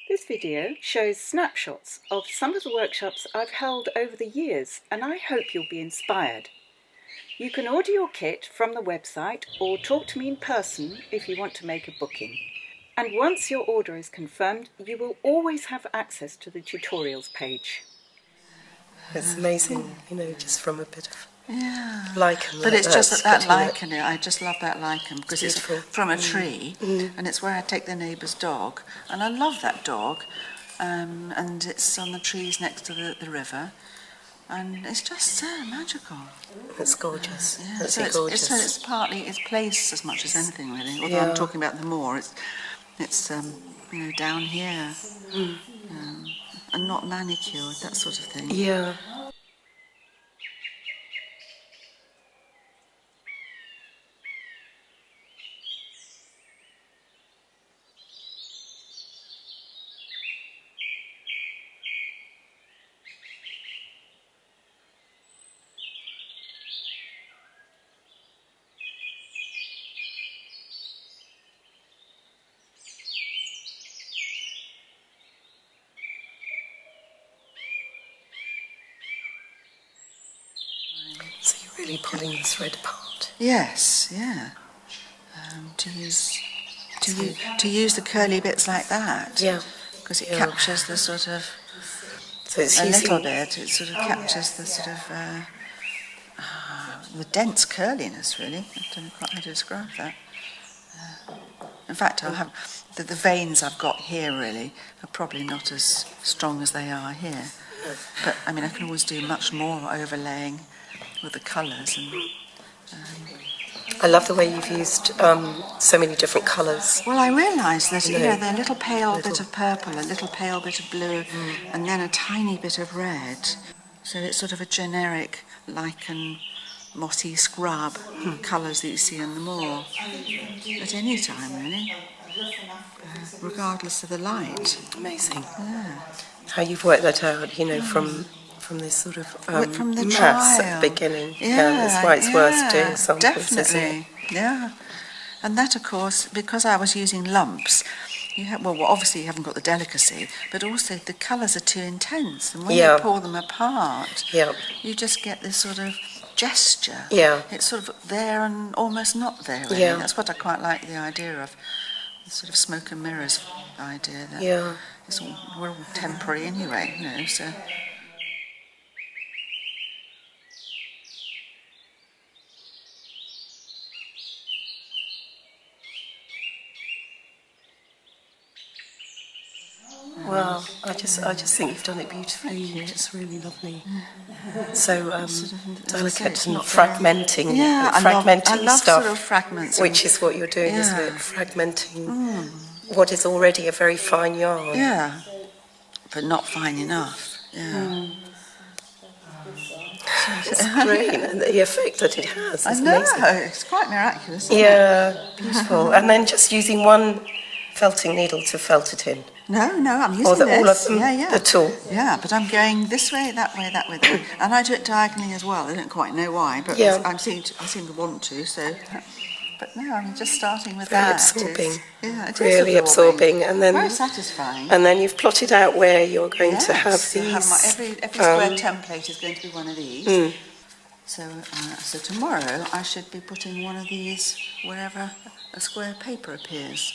This video shows snapshots of some of the workshops I've held over the years, and I hope you'll be inspired. You can order your kit from the website or talk to me in person if you want to make a booking. And once your order is confirmed, you will always have access to the tutorials page. It's amazing, just from a bit of lichen. But it's just that lichen, I just love that lichen because it's from a tree and it's where I take the neighbour's dog. And I love that dog, and it's on the trees next to the river. And it's just so magical. It's gorgeous. Yeah. So it's partly it's place as much as anything really. Although I'm talking about the moor, it's down here, and not manicured, that sort of thing. Yeah. So you're really pulling the thread apart. Yes, yeah. To use the curly bits like that. Yeah. Because it captures the sort of so it's little bit. It sort of captures the sort of the dense curliness. Really, I don't know quite how to describe that. In fact, I'll have the veins I've got here really are probably not as strong as they are here. But I mean, I can always do much more overlaying with the colours. And I love the way you've used so many different colours. Well, I realised that the little pale bit of purple, a little pale bit of blue, and then a tiny bit of red. So it's sort of a generic lichen, mossy scrub colours that you see in the moor at any time, really, regardless of the light. Amazing. Yeah. How you've worked that out, from this sort of from the maths trial at the beginning. That's why it's worth doing samples, definitely. isn't it? Yeah. And that, of course, because I was using lumps, obviously you haven't got the delicacy, but also the colours are too intense. And when you pour them apart, you just get this sort of gesture. Yeah. It's sort of there and almost not there, really. Yeah. That's what I quite like the idea of, the sort of smoke and mirrors idea. That we're all temporary anyway, so... Well, I just think you've done it beautifully. It's really lovely. So delicate and not fragmenting. Fragmenting I love stuff, sort of fragments, which is what you're doing, isn't it? Fragmenting what is already a very fine yarn. Yeah, but not fine enough. Yeah. It's great, and the effect that it has is amazing. It's quite miraculous. Isn't it? Beautiful. And then just using one felting needle to felt it in. No, I'm using this. All of them, the tool. Yeah, but I'm going this way, that way, that way. And I do it diagonally as well. I don't quite know why, but I seem to want to. So, but no, I'm just starting with very that. Absorbing. It is really absorbing, and then very satisfying. And then you've plotted out where you're going to have these. Every square template is going to be one of these. So tomorrow I should be putting one of these wherever a square paper appears.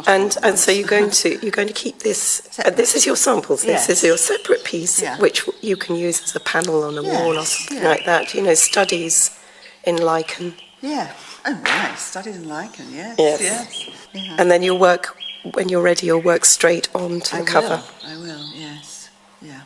And so you're going to keep this. This is your samples. This is your separate piece, which you can use as a panel on a wall or something like that. Studies in lichen. Yeah. Oh, nice. Studies in lichen. Yes. Yes. Yeah. And then you'll work when you're ready. You'll work straight onto the cover. I will. Yes. Yeah.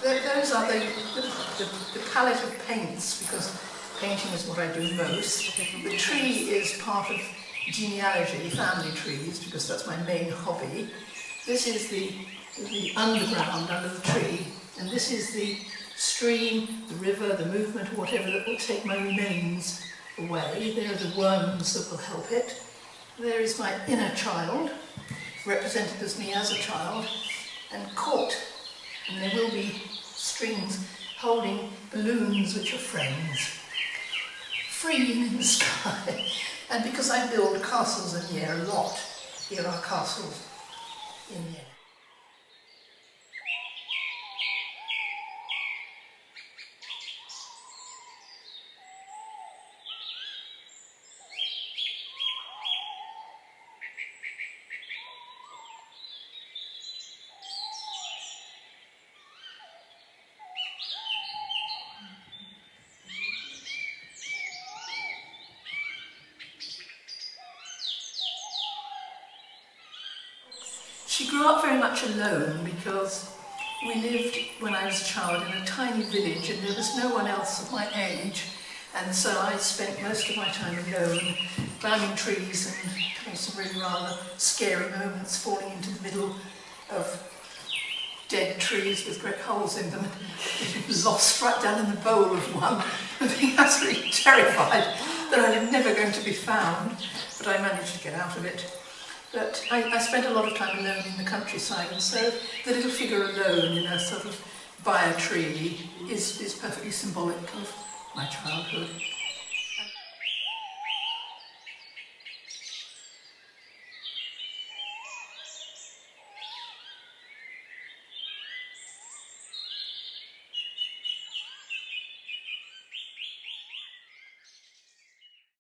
those are the palette of paints, because painting is what I do most. The tree is part of genealogy, family trees, because that's my main hobby. This is the underground under the tree, and this is the stream, the river, the movement, or whatever that will take my remains away. There are the worms that will help it. There is my inner child, represented as me as a child, and court. And there will be strings holding balloons which are friends, free in the sky. And because I build castles in the air a lot, here are castles in the air. She grew up very much alone because we lived, when I was a child, in a tiny village and there was no one else of my age, and so I spent most of my time alone, climbing trees and having some really rather scary moments, falling into the middle of dead trees with great holes in them, and lost right down in the bole of one, and being absolutely terrified that I was never going to be found, but I managed to get out of it. But I spent a lot of time alone in the countryside, and so the little figure alone in a sort of by a tree is perfectly symbolic of my childhood.